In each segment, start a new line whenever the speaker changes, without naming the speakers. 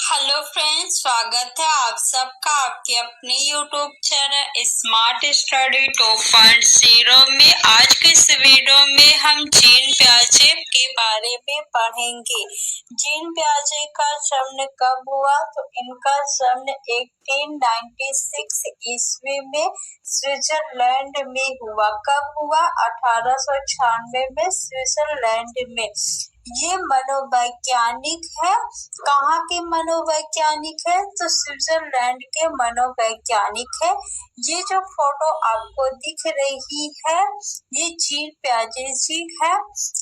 Hello friends, स्वागत है आप सबका आपके अपने यूट्यूब चैनल स्मार्ट स्टडी 2.0 में। आज के इस वीडियो में हम जीन पियाजे के बारे में पढ़ेंगे। जीन पियाजे का जन्म कब हुआ? तो इनका जन्म 1896 ईस्वी में स्विट्जरलैंड में हुआ। कब हुआ? 1896 में स्विट्जरलैंड में। ये मनोवैज्ञानिक है। कहाँ के मनोवैज्ञानिक है? तो स्विट्जरलैंड के मनोवैज्ञानिक है। ये जो फोटो आपको दिख रही है ये जीन पियाजे जी है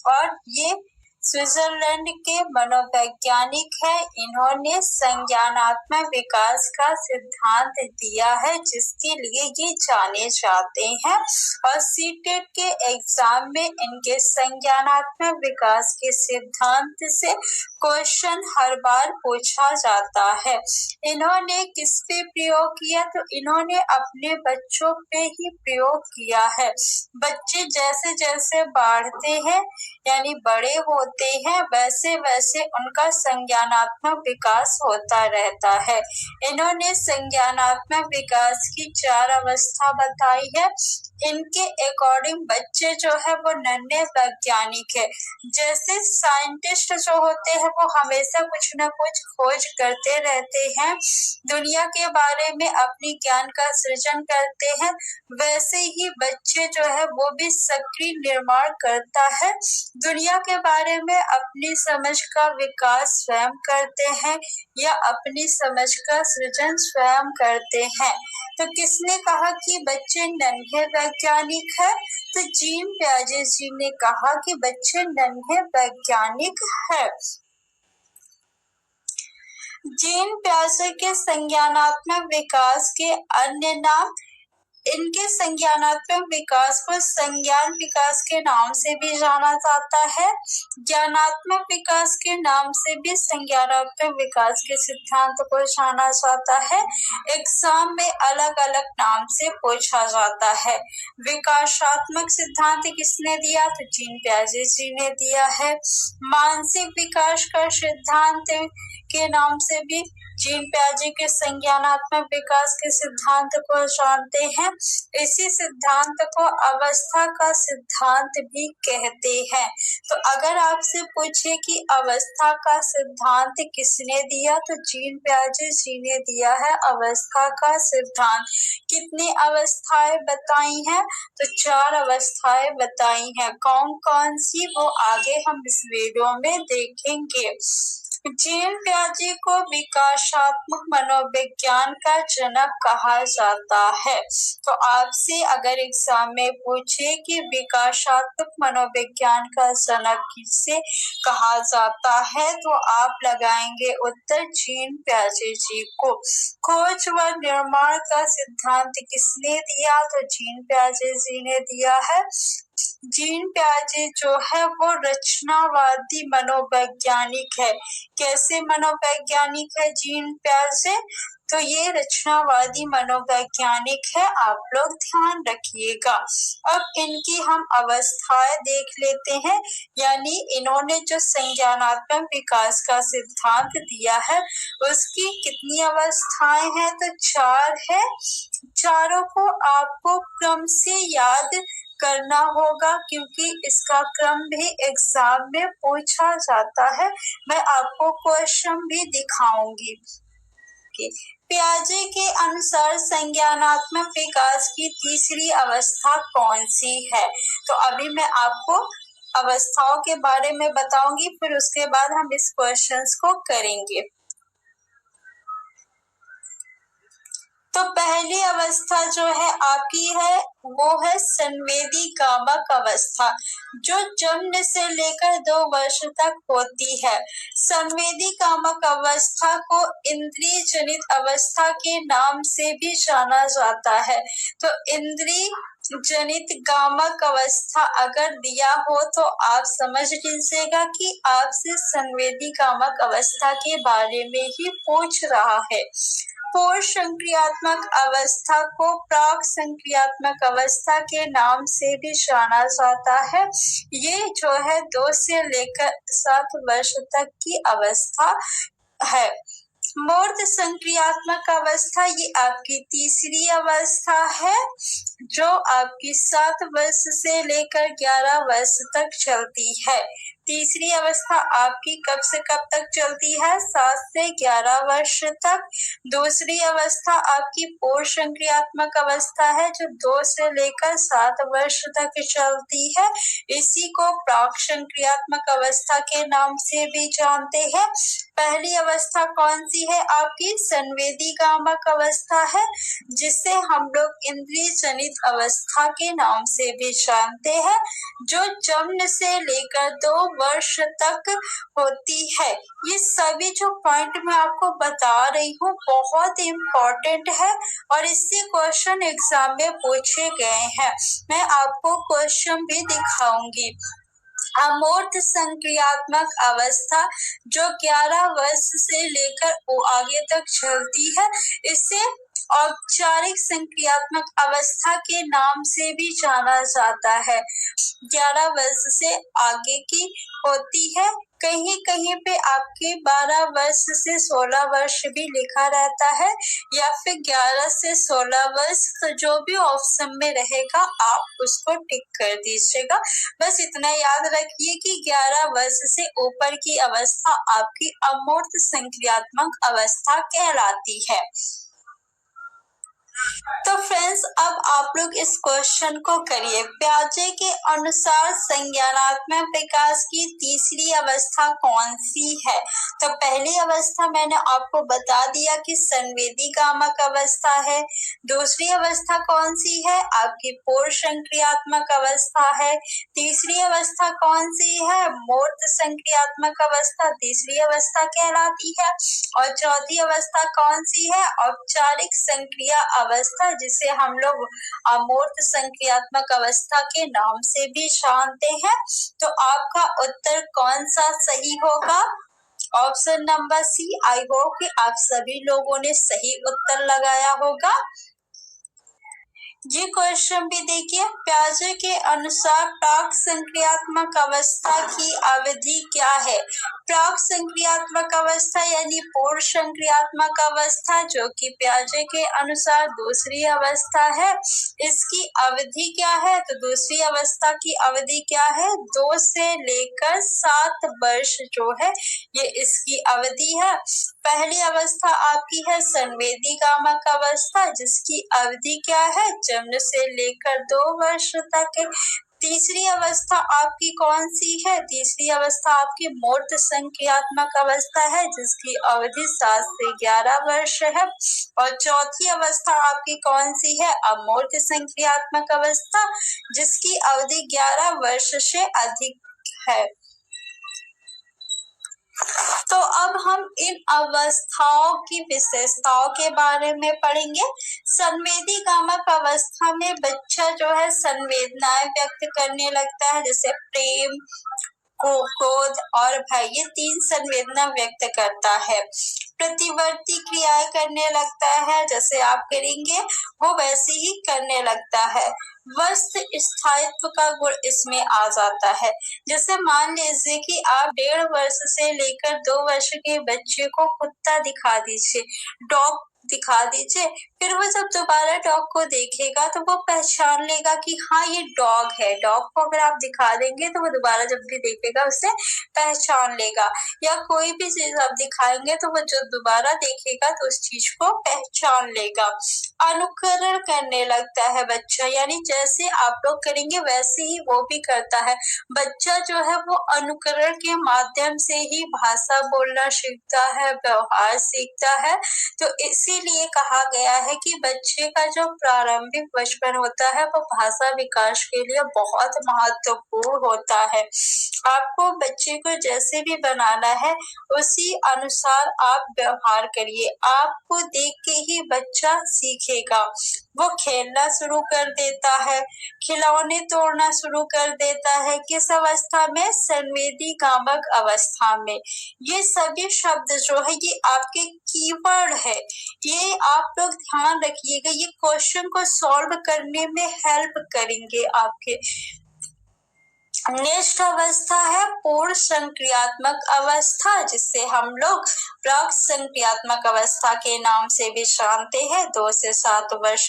और ये स्विट्जरलैंड के मनोवैज्ञानिक है। इन्होंने संज्ञानात्मक विकास का सिद्धांत दिया है जिसके लिए ये जाने जाते हैं और सीटेट के एग्जाम में इनके संज्ञानात्मक विकास के सिद्धांत से क्वेश्चन हर बार पूछा जाता है। इन्होंने किस पे प्रयोग किया? तो इन्होंने अपने बच्चों पे ही प्रयोग किया है। बच्चे जैसे जैसे बढ़ते हैं यानी बड़े होते हैं वैसे वैसे उनका संज्ञानात्मक विकास होता रहता है। इन्होंने संज्ञानात्मक विकास की 4 अवस्था बताई है। इनके अकॉर्डिंग बच्चे जो है वो नन्हे वैज्ञानिक है। जैसे साइंटिस्ट जो होते हैं वो हमेशा कुछ न कुछ खोज करते रहते हैं, दुनिया के बारे में अपनी ज्ञान का सृजन करते हैं, वैसे ही बच्चे जो है वो भी सक्रिय निर्माण करता है, दुनिया के बारे में अपनी समझ का विकास स्वयं करते हैं या अपनी समझ का सृजन स्वयं करते हैं। तो किसने कहा कि बच्चे नन्हे वैज्ञानिक है? तो जीन पियाजे जी ने कहा कि बच्चे नन्हे वैज्ञानिक है। जीन पियाजे के संज्ञानात्मक विकास के अन्य नाम। इनके संज्ञानात्मक विकास को संज्ञान विकास के नाम से भी जाना जाता है, ज्ञानात्मक विकास के नाम से भी संज्ञानात्मक विकास के सिद्धांत को जाना जाता है। एग्जाम में अलग अलग नाम से पूछा जाता है। विकासात्मक सिद्धांत किसने दिया? तो जीन पियाजे जी ने दिया है। मानसिक विकास का सिद्धांत के नाम से भी जीन पियाजे के संज्ञानात्मक विकास के सिद्धांत को जानते हैं। इसी सिद्धांत को अवस्था का सिद्धांत भी कहते हैं। तो अगर आपसे पूछे कि अवस्था का सिद्धांत किसने दिया तो जीन पियाजे जी ने दिया है अवस्था का सिद्धांत। कितनी अवस्थाएं बताई हैं? तो 4 अवस्थाएं बताई हैं। कौन कौन सी वो आगे हम इस वीडियो में देखेंगे। जीन पियाजे को विकासात्मक मनोविज्ञान का जनक कहा जाता है। तो आपसे अगर एग्जाम में पूछे कि विकासात्मक मनोविज्ञान का जनक किसे कहा जाता है तो आप लगाएंगे उत्तर जीन पियाजे जी को। खोज व निर्माण का सिद्धांत किसने दिया? तो जीन पियाजे जी ने दिया है। जीन पियाजे जो है वो रचनावादी मनोवैज्ञानिक है। कैसे मनोवैज्ञानिक है जीन पियाजे? तो ये रचनावादी मनोवैज्ञानिक है, आप लोग ध्यान रखिएगा। अब इनकी हम अवस्थाएं देख लेते हैं, यानी इन्होंने जो संज्ञानात्मक विकास का सिद्धांत दिया है उसकी कितनी अवस्थाएं हैं? तो 4 है। चारों को आपको क्रम से याद करना होगा क्योंकि इसका क्रम भी एग्जाम में पूछा जाता है। मैं आपको क्वेश्चन भी दिखाऊंगी। पियाजे के अनुसार संज्ञानात्मक विकास की तीसरी अवस्था कौन सी है? तो अभी मैं आपको अवस्थाओं के बारे में बताऊंगी, फिर उसके बाद हम इस क्वेश्चंस को करेंगे। तो पहली अवस्था जो है आपकी है वो है संवेदी कामक अवस्था, जो जन्म से लेकर 2 वर्ष तक होती है। संवेदी कामक अवस्था को इंद्रिय जनित अवस्था के नाम से भी जाना जाता है। तो इंद्रिय जनित कामक अवस्था अगर दिया हो तो आप समझ लीजिएगा कि आपसे संवेदी कामक अवस्था के बारे में ही पूछ रहा है। पूर्व संक्रियात्मक अवस्था को प्राक संक्रियात्मक अवस्था के नाम से भी जाना जाता है। ये जो है 2 से लेकर 7 वर्ष तक की अवस्था है। मूर्त संक्रियात्मक अवस्था ये आपकी तीसरी अवस्था है जो आपकी 7 वर्ष से लेकर 11 वर्ष तक चलती है। तीसरी अवस्था आपकी कब से कब तक चलती है? 7 से 11 वर्ष तक। दूसरी अवस्था आपकी पूर्व संक्रियात्मक अवस्था है जो 2 से लेकर 7 वर्ष तक चलती है। इसी को प्राक संक्रियात्मक अवस्था के नाम से भी जानते हैं। पहली अवस्था कौन सी है? आपकी संवेदी कामक अवस्था है जिसे हम लोग इंद्रिय जनित अवस्था के नाम से भी जानते हैं, जो जन्म से लेकर 2 वर्ष तक होती है। ये सभी जो पॉइंट मैं आपको बता रही हूँ बहुत इम्पोर्टेंट है और इससे क्वेश्चन एग्जाम में पूछे गए हैं। मैं आपको क्वेश्चन भी दिखाऊंगी। अमूर्त संक्रियात्मक अवस्था जो 11 वर्ष से लेकर आगे तक चलती है, इसे औपचारिक संक्रियात्मक अवस्था के नाम से भी जाना जाता है। 11 वर्ष से आगे की होती है। कहीं कहीं पे आपके 12 वर्ष से 16 वर्ष भी लिखा रहता है या फिर 11 से 16 वर्ष, तो जो भी ऑप्शन में रहेगा आप उसको टिक कर दीजिएगा। बस इतना याद रखिए कि 11 वर्ष से ऊपर की अवस्था आपकी अमूर्त संक्रियात्मक अवस्था कहलाती है। तो फ्रेंड्स, अब आप लोग इस क्वेश्चन को करिए। प्याजे के अनुसार संज्ञानात्मक विकास की तीसरी अवस्था कौन सी है? तो पहली अवस्था मैंने आपको बता दिया कि संवेदी कामक अवस्था है। दूसरी अवस्था कौन सी है? आपकी पूर्व संक्रियात्मक अवस्था है। तीसरी अवस्था कौन सी है? मूर्त संक्रियात्मक अवस्था तीसरी अवस्था कहलाती है। और चौथी अवस्था कौन सी है? औपचारिक संक्रिया अवस्था, जिसे हम लोग अमूर्त संक्रियात्मक अवस्था के नाम से भी जानते हैं। तो आपका उत्तर कौन सा सही होगा? Option number C. I hope कि आप सभी लोगों ने सही उत्तर लगाया होगा। ये क्वेश्चन भी देखिए। प्याजे के अनुसार प्राक संक्रियात्मक अवस्था की अवधि क्या है? प्राक संक्रियात्मक अवस्था यानी पूर्व संक्रियात्मक अवस्था, जो कि प्याजे के अनुसार दूसरी अवस्था है, इसकी अवधि क्या है? तो दूसरी अवस्था की अवधि क्या है? 2 से लेकर 7 वर्ष जो है ये इसकी अवधि है। पहली अवस्था आपकी है संवेदी कामक अवस्था, जिसकी अवधि क्या है? जन्म से लेकर 2 वर्ष तक। तीसरी अवस्था आपकी कौन सी है? तीसरी अवस्था आपकी मूर्त संक्रियात्मक अवस्था है, जिसकी अवधि 7 से 11 वर्ष है। और चौथी अवस्था आपकी कौन सी है? अमूर्त संक्रियात्मक अवस्था, जिसकी अवधि 11 वर्ष से अधिक है। तो अब हम इन अवस्थाओं की विशेषताओं के बारे में पढ़ेंगे। संवेदी कामक अवस्था में बच्चा जो है संवेदनाएं व्यक्त करने लगता है, जैसे प्रेम, क्रोध और भय, ये 3 संवेदना व्यक्त करता है। प्रतिवर्ती क्रियाएं करने लगता है, जैसे आप करेंगे वो वैसे ही करने लगता है। वस्तु स्थायित्व का गुण इसमें आ जाता है। जैसे मान लीजिए कि आप 1.5 वर्ष से लेकर 2 वर्ष के बच्चे को कुत्ता दिखा दीजिए, डॉग दिखा दीजिए, फिर वो जब दोबारा डॉग को देखेगा तो वो पहचान लेगा कि हाँ ये डॉग है। डॉग को अगर आप दिखा देंगे तो वो दोबारा जब भी देखेगा उसे पहचान लेगा। या कोई भी चीज आप दिखाएंगे तो वो जब दोबारा देखेगा तो उस चीज को पहचान लेगा। अनुकरण करने लगता है बच्चा, यानी जैसे आप लोग करेंगे वैसे ही वो भी करता है। बच्चा जो है वो अनुकरण के माध्यम से ही भाषा बोलना सीखता है, व्यवहार सीखता है। तो इसीलिए कहा गया है कि बच्चे का जो प्रारंभिक बचपन होता है वो भाषा विकास के लिए बहुत महत्वपूर्ण होता है। आपको बच्चे को जैसे भी बनाना है उसी अनुसार आप व्यवहार करिए। आपको देख के ही बच्चा सीखेगा। वो खेलना शुरू कर देता है, खिलौने तोड़ना शुरू कर देता है। किस अवस्था में? संवेदी कामक अवस्था में। ये सभी शब्द जो है ये आपके कीवर्ड है, ये आप लोग ध्यान रखिएगा। ये क्वेश्चन को सॉल्व करने में हेल्प करेंगे आपके। नेक्स्ट अवस्था है पूर्ण संक्रियात्मक अवस्था, जिसे हम लोग प्राक संक्रियात्मक अवस्था के नाम से भी जानते हैं। 2 से 7 वर्ष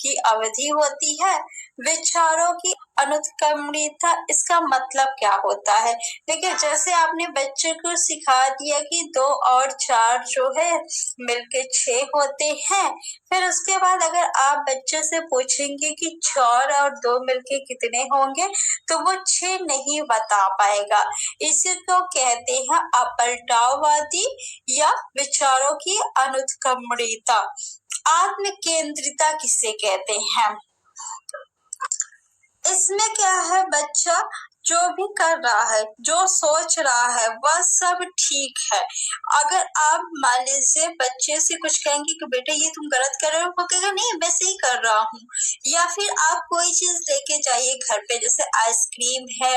की अवधि होती है। विचारों की अनुत्क्रमणीयता, इसका मतलब क्या होता है? देखिए, जैसे आपने बच्चे को सिखा दिया कि 2 और 4 जो है मिलके 6 होते हैं, फिर उसके बाद अगर आप बच्चे से पूछेंगे कि 4 और 2 मिलके कितने होंगे, तो वो 6 नहीं बता पाएगा। इसी को कहते हैं अपलटाववादी या विचारों की अनुत्क्रमणीयता। आत्म केंद्रिता किसे कहते हैं? इसमें क्या है, बच्चा जो भी कर रहा है, जो सोच रहा है, वह सब ठीक है। अगर आप मान लीजिए बच्चे से कुछ कहेंगे कि बेटा ये तुम गलत कर रहे हो, वो कहेगा नहीं मैं सही कर रहा हूँ। या फिर आप कोई चीज लेके जाइए घर पे, जैसे आइसक्रीम है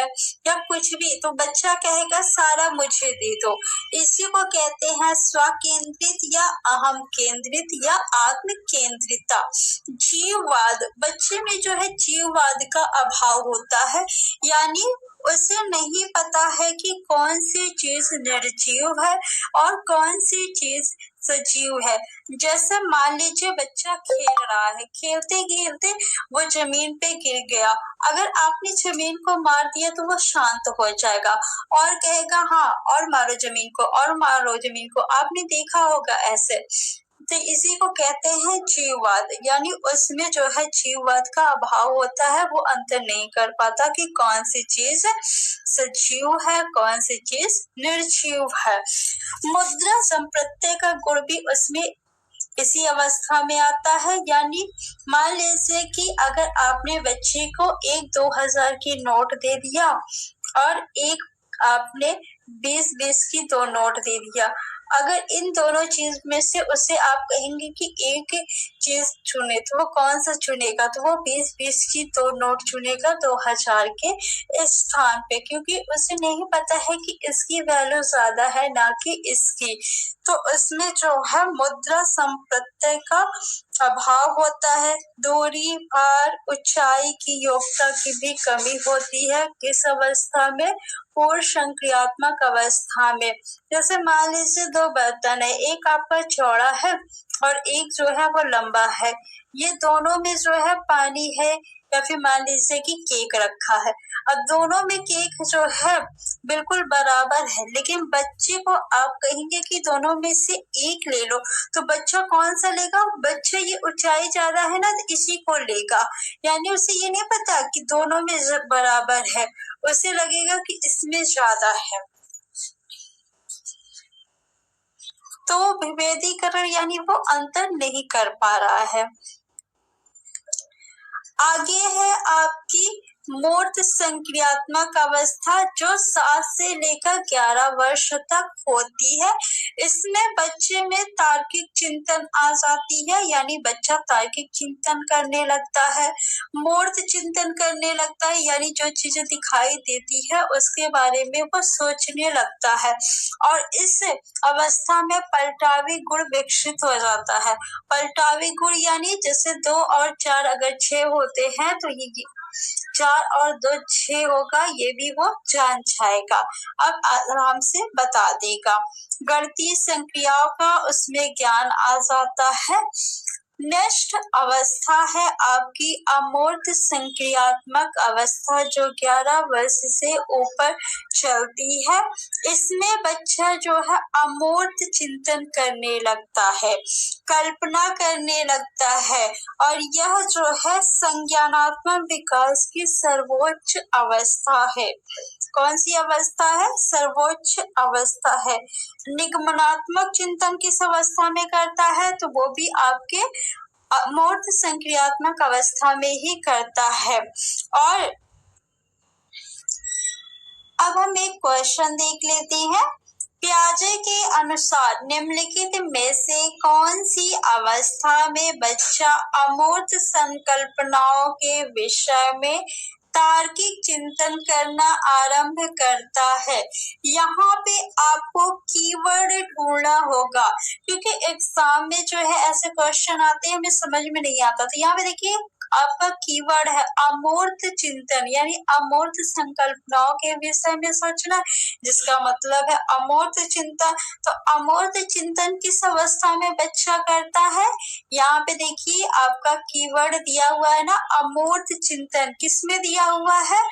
या कुछ भी, तो बच्चा कहेगा सारा मुझे दे दो। इसी को कहते हैं स्वकेंद्रित या अहम केंद्रित या आत्म केंद्रिता। जीववाद, बच्चे में जो है जीववाद का अभाव होता है, यानी उसे नहीं पता है कि कौन सी चीज निर्जीव है और कौन सी चीज सजीव है। जैसे मान लीजिए बच्चा खेल रहा है, खेलते खेलते वो जमीन पे गिर गया। अगर आपने जमीन को मार दिया तो वो शांत हो जाएगा और कहेगा हाँ और मारो जमीन को, और मारो जमीन को। आपने देखा होगा ऐसे। तो इसी को कहते हैं जीववाद, यानी उसमें जो है जीववाद का अभाव होता है। वो अंतर नहीं कर पाता कि कौन सी चीज सजीव है, कौन सी चीज निर्जीव है। मुद्रा संप्रत्यय का गुण भी उसमें इसी अवस्था में आता है। यानी मान लीजिए कि अगर आपने बच्चे को एक 2000 की नोट दे दिया और एक आपने 20-20 की 2 नोट दे दिया, अगर इन दोनों चीज में से उसे आप कहेंगे कि एक चीज चुने, तो वो कौन सा चुनेगा? तो वो 20-20 की 2 नोट चुनेगा 2000 के इस स्थान पे, क्योंकि उसे नहीं पता है कि इसकी वैल्यू ज्यादा है ना कि इसकी। तो उसमें जो है मुद्रा संप्रत्यय का अभाव होता है। दूरी, भार, ऊंचाई की योग्यता की भी कमी होती है। किस अवस्था में? पूर्ण संक्रियात्मक अवस्था में। जैसे मान लीजिए 2 बर्तन है, एक आपका चौड़ा है और एक जो है वो लंबा है। ये दोनों में जो है पानी है, या फिर मान लीजिए कि केक रखा है। अब दोनों में केक जो है बिल्कुल बराबर है, लेकिन बच्चे को आप कहेंगे कि दोनों में से एक ले लो, तो बच्चा कौन सा लेगा? बच्चा ये ऊंचाई ज्यादा है ना, तो इसी को लेगा। यानी उसे ये नहीं पता कि दोनों में बराबर है, उसे लगेगा कि इसमें ज्यादा है। तो विभेदीकरण यानी वो अंतर नहीं कर पा रहा है। आगे है आपकी मूर्त संक्रियात्मक अवस्था, जो 7 से लेकर 11 वर्ष तक होती है। इसमें बच्चे में तार्किक चिंतन आ जाती है, यानी बच्चा तार्किक चिंतन करने लगता है। मूर्त चिंतन करने लगता है, यानी जो चीजें दिखाई देती है उसके बारे में वो सोचने लगता है। और इस अवस्था में पलटावी गुण विकसित हो जाता है। पलटावी गुण यानी जैसे 2 और 4 अगर 6 होते हैं, तो ये 4 और 2 6 होगा, ये भी वो जान जाएगा। अब आराम से बता देगा। गणितीय संक्रियाओं का उसमें ज्ञान आ जाता है। नेक्स्ट अवस्था है आपकी अमूर्त संक्रियात्मक अवस्था, जो 11 वर्ष से ऊपर चलती है। इसमें बच्चा जो है अमूर्त चिंतन करने लगता है, कल्पना करने लगता है, और यह जो है संज्ञानात्मक विकास की सर्वोच्च अवस्था है। कौन सी अवस्था है? सर्वोच्च अवस्था है। निगमनात्मक चिंतन किस अवस्था में करता है? तो वो भी आपके अमूर्त संक्रियात्मक अवस्था में ही करता है। और अब हम एक क्वेश्चन देख लेते हैं। पियाजे के अनुसार निम्नलिखित में से कौन सी अवस्था में बच्चा अमूर्त संकल्पनाओं के विषय में तार्किक चिंतन करना आरंभ करता है? यहाँ पे आपको कीवर्ड ढूंढना होगा, क्योंकि एग्जाम में जो है ऐसे क्वेश्चन आते हैं हमें समझ में नहीं आता। तो यहाँ पे देखिए आपका कीवर्ड है अमूर्त चिंतन, यानी अमूर्त संकल्पनाओं के विषय में सोचना, जिसका मतलब है अमूर्त चिंतन। तो अमूर्त चिंतन किस अवस्था में बच्चा करता है? यहाँ पे देखिए आपका कीवर्ड दिया हुआ है ना, अमूर्त चिंतन। किसमें दिया हुआ है?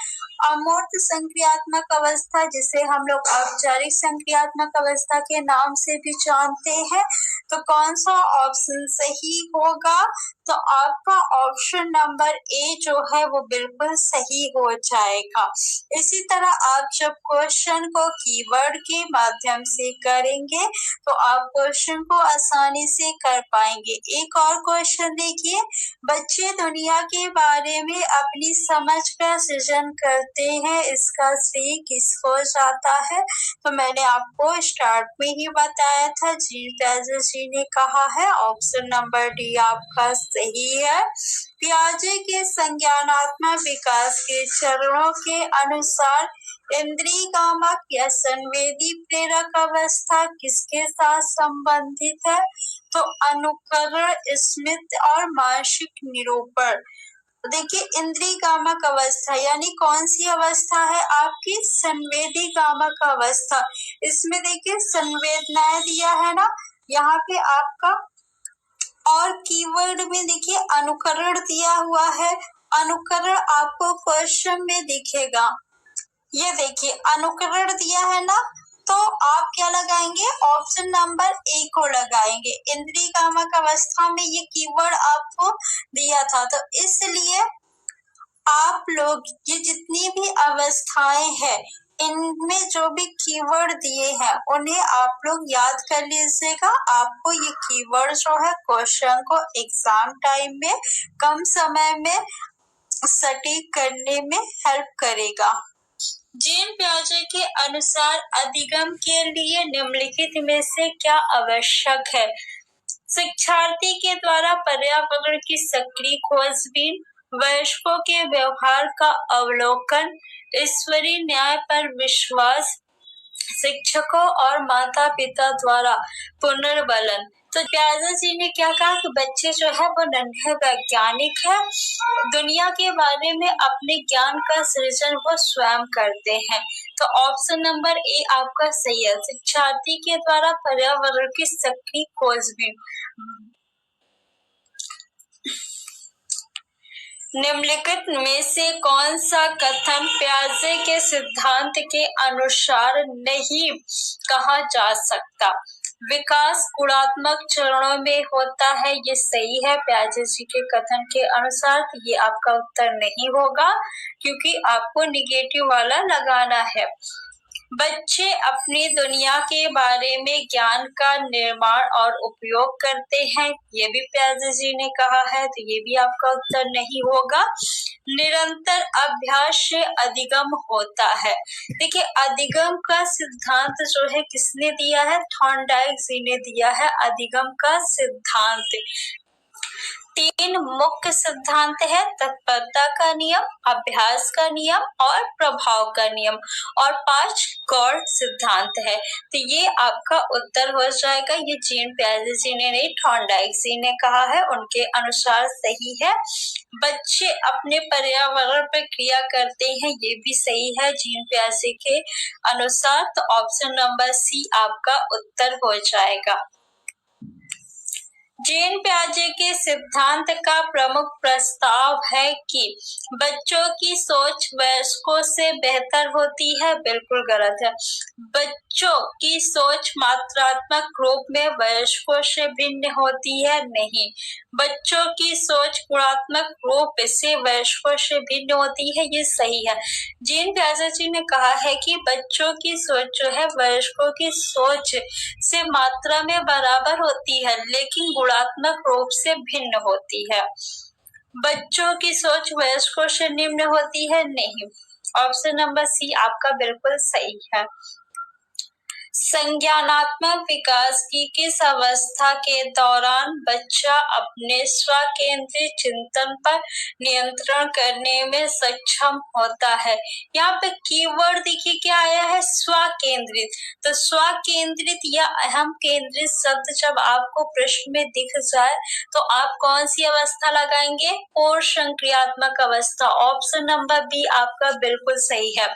अमूर्त संक्रियात्मक अवस्था, जिसे हम लोग औपचारिक संक्रियात्मक अवस्था के नाम से भी जानते हैं। तो कौन सा ऑप्शन सही होगा? तो आपका ऑप्शन नंबर ए जो है वो बिल्कुल सही हो जाएगा। इसी तरह आप जब क्वेश्चन को कीवर्ड के माध्यम से करेंगे तो आप क्वेश्चन को आसानी से कर पाएंगे। एक और क्वेश्चन देखिए, बच्चे दुनिया के बारे में अपनी समझ का सृजन करते हैं, इसका श्रेय किसको जाता है? तो मैंने आपको स्टार्ट में ही बताया था, जी प्याजे जी ने कहा है ऑप्शन नंबर डी आपका सही है। पियाजे के संज्ञानात्मक विकास के चरणों के अनुसार इंद्रिय कामक या संवेदी प्रेरक अवस्था किसके साथ संबंधित है? तो अनुकरण, स्मृति और मानसिक निरूपण। देखिए इंद्रिय कामक अवस्था यानी कौन सी अवस्था है आपकी? संवेदी कामक अवस्था। इसमें देखिए संवेदनाएं दिया है ना यहाँ पे आपका, और कीवर्ड में देखिए अनुकरण दिया हुआ है। अनुकरण आपको क्वेश्चन में दिखेगा, ये देखिए अनुकरण दिया है ना, तो आप क्या लगाएंगे? ऑप्शन नंबर ए को लगाएंगे। इंद्रिय कामक अवस्था में ये कीवर्ड आपको दिया था, तो इसलिए आप लोग ये जितनी भी अवस्थाएं हैं इनमें जो भी कीवर्ड दिए हैं उन्हें आप लोग याद कर लीजिएगा। आपको ये कीवर्ड जो है क्वेश्चन को एग्जाम टाइम में कम समय में सटीक करने में हेल्प करेगा। जीन पियाजे के अनुसार अधिगम के लिए निम्नलिखित में से क्या आवश्यक है? शिक्षार्थी के द्वारा पर्यावरण की सक्रिय खोजबीन, वयस्कों के व्यवहार का अवलोकन, ईश्वरीय न्याय पर विश्वास, शिक्षकों और माता पिता द्वारा पुनर्बलन। तो पियाजे जी ने क्या कहा कि बच्चे जो है वो नन्हे वैज्ञानिक है, दुनिया के बारे में अपने ज्ञान का सृजन वो स्वयं करते हैं। तो ऑप्शन नंबर ए आपका सही है, शिक्षार्थी के द्वारा पर्यावरण की सक्रिय खोजबीन। निम्नलिखित में से कौन सा कथन पियाजे के सिद्धांत के अनुसार नहीं कहा जा सकता? विकास गुणात्मक चरणों में होता है, ये सही है पियाजे जी के कथन के अनुसार। तो ये आपका उत्तर नहीं होगा क्योंकि आपको निगेटिव वाला लगाना है। बच्चे अपनी दुनिया के बारे में ज्ञान का निर्माण और उपयोग करते हैं, ये भी पियाजे जी ने कहा है, तो ये भी आपका उत्तर नहीं होगा। निरंतर अभ्यास से अधिगम होता है। देखिए अधिगम का सिद्धांत जो है किसने दिया है? थॉर्नडाइक जी ने दिया है अधिगम का सिद्धांत। 3 मुख्य सिद्धांत है, तत्परता का नियम, अभ्यास का नियम और प्रभाव का नियम, और 5 गौड़ सिद्धांत है। तो ये आपका उत्तर हो जाएगा। ये जीन पियाजे जी ने नहीं, थॉर्नडाइक जी ने कहा है, उनके अनुसार सही है। बच्चे अपने पर्यावरण पर क्रिया करते हैं, ये भी सही है जीन पियाजे के अनुसार। तो ऑप्शन नंबर सी आपका उत्तर हो जाएगा। जीन पियाजे के सिद्धांत का प्रमुख प्रस्ताव है कि बच्चों की सोच वयस्कों से बेहतर होती है। बिल्कुल गलत है। बच्चों की सोच मात्रात्मक रूप में वयस्कों से भिन्न होती है, नहीं। बच्चों की सोच गुणात्मक रूप से वयस्कों से भिन्न होती है, ये सही है। जीन पियाजे जी ने कहा है कि बच्चों की सोच जो है वयस्कों की सोच से मात्रा में बराबर होती है, लेकिन गुणात्मक रूप से भिन्न होती है। बच्चों की सोच वयस्कों से निम्न होती है, नहीं। ऑप्शन नंबर सी आपका बिल्कुल सही है। संज्ञानात्मक विकास की किस अवस्था के दौरान बच्चा अपने स्व केंद्रित चिंतन पर नियंत्रण करने में सक्षम होता है? यहाँ पे कीवर्ड देखिए क्या आया है, स्व केंद्रित। तो स्व केंद्रित या अहम केंद्रित शब्द जब आपको प्रश्न में दिख जाए तो आप कौन सी अवस्था लगाएंगे? पूर्व संक्रियात्मक अवस्था। ऑप्शन नंबर बी आपका बिल्कुल सही है।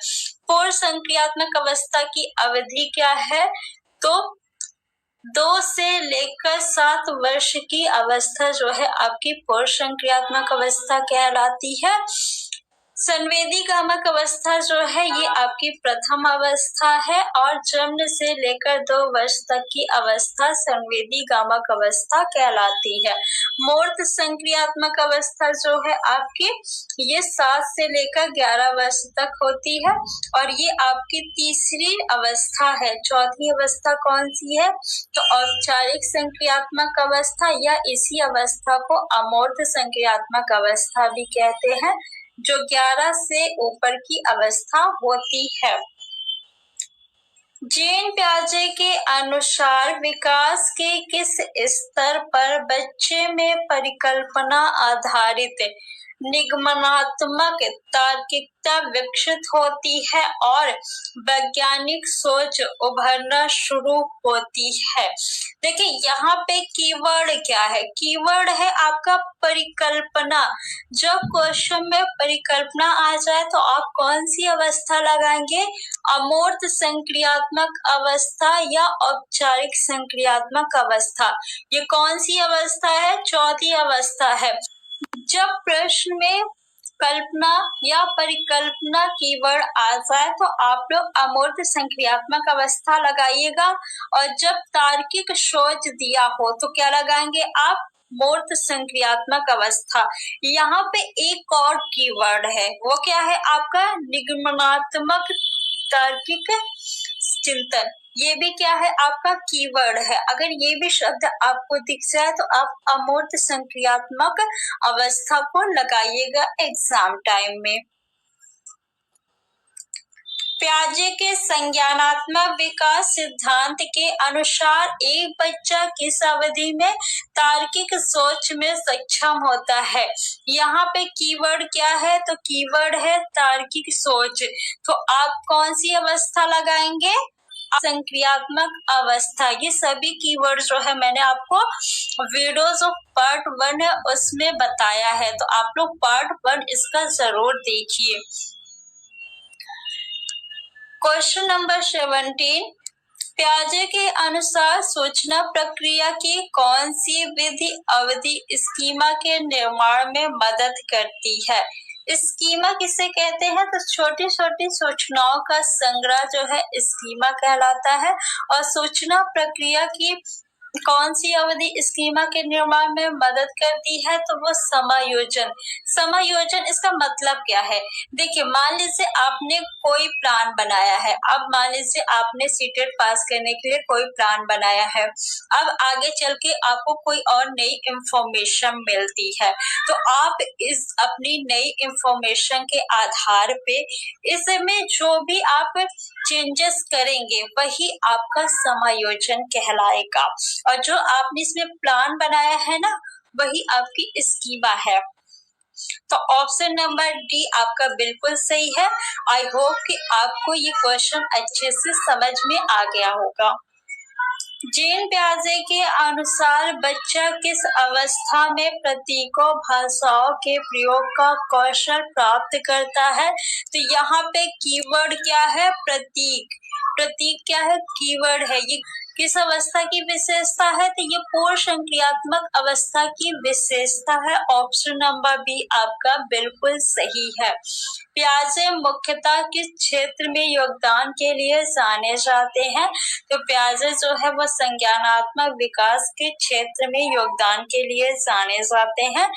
पूर्व संक्रियात्मक अवस्था की अवधि क्या है? तो 2 से लेकर 7 वर्ष की अवस्था जो है आपकी पूर्व संक्रियात्मक अवस्था कहलाती है। संवेदी गामक अवस्था जो है ये आपकी प्रथम अवस्था है और जन्म से लेकर 2 वर्ष तक की अवस्था संवेदी गामक अवस्था कहलाती है। मूर्त संक्रियात्मक अवस्था जो है आपकी ये 7 से लेकर 11 वर्ष तक होती है और ये आपकी तीसरी अवस्था है। चौथी अवस्था कौन सी है? तो औपचारिक संक्रियात्मक अवस्था या इसी अवस्था को अमूर्त संक्रियात्मक अवस्था भी कहते हैं, जो 11 से ऊपर की अवस्था होती है। जीन पियाजे के अनुसार विकास के किस स्तर पर बच्चे में परिकल्पना आधारित निगमनात्मक तार्किकता विकसित होती है और वैज्ञानिक सोच उभरना शुरू होती है? देखिए यहाँ पे कीवर्ड क्या है? कीवर्ड है आपका परिकल्पना। जब क्वेश्चन में परिकल्पना आ जाए तो आप कौन सी अवस्था लगाएंगे? अमूर्त संक्रियात्मक अवस्था या औपचारिक संक्रियात्मक अवस्था। ये कौन सी अवस्था है? चौथी अवस्था है। जब प्रश्न में कल्पना या परिकल्पना कीवर्ड आ जाए तो आप लोग अमूर्त संक्रियात्मक अवस्था लगाइएगा और जब तार्किक सोच दिया हो तो क्या लगाएंगे आप? मूर्त संक्रियात्मक अवस्था। यहाँ पे एक और कीवर्ड है, वो क्या है आपका? निगमनात्मक तार्किक चिंतन। ये भी क्या है? आपका कीवर्ड है। अगर ये भी शब्द आपको दिख जाए तो आप अमूर्त संक्रियात्मक अवस्था को लगाइएगा एग्जाम टाइम में। पियाजे के संज्ञानात्मक विकास सिद्धांत के अनुसार एक बच्चा किस अवधि में तार्किक सोच में सक्षम होता है? यहाँ पे कीवर्ड क्या है? तो कीवर्ड है तार्किक सोच। तो आप कौन सी अवस्था लगाएंगे? संक्रियात्मक अवस्था। ये सभी कीवर्ड जो है मैंने आपको वीडियोज ऑफ पार्ट 1 है उसमें बताया है, तो आप लोग पार्ट 1 इसका जरूर देखिए। क्वेश्चन नंबर 17, पियाजे के अनुसार सूचना प्रक्रिया की कौन सी विधि अवधि स्कीमा के निर्माण में मदद करती है? स्कीमा किसे कहते हैं? तो छोटी छोटी सूचनाओं का संग्रह जो है स्कीमा कहलाता है। और सूचना प्रक्रिया की कौन सी अवधि स्कीमा के निर्माण में मदद करती है? तो वो समायोजन। समायोजन इसका मतलब क्या है? देखिए मान लीजिए आपने कोई प्लान बनाया है। अब मान लीजिए आपने सीटेट पास करने के लिए कोई प्लान बनाया है। अब आगे चल के आपको कोई और नई इंफॉर्मेशन मिलती है तो आप इस अपनी नई इंफॉर्मेशन के आधार पे इसमें जो भी आप चेंजेस करेंगे वही आपका समायोजन कहलाएगा। और जो आपने इसमें प्लान बनाया है ना वही आपकी स्कीमा है। तो ऑप्शन नंबर डी आपका बिल्कुल सही है। आई होप कि आपको ये क्वेश्चन अच्छे से समझ में आ गया होगा। जीन पियाजे के अनुसार बच्चा किस अवस्था में प्रतीकों भाषाओं के प्रयोग का कौशल प्राप्त करता है? तो यहाँ पे कीवर्ड क्या है? प्रतीक। प्रतीक क्या है? कीवर्ड है। ये किस अवस्था की विशेषता है? तो ये पूर्व संक्रियात्मक अवस्था की विशेषता है। ऑप्शन नंबर बी आपका बिल्कुल सही है। पियाजे मुख्यतः किस क्षेत्र में योगदान के लिए जाने जाते हैं? तो पियाजे जो है वो संज्ञानात्मक विकास के क्षेत्र में योगदान के लिए जाने जाते हैं।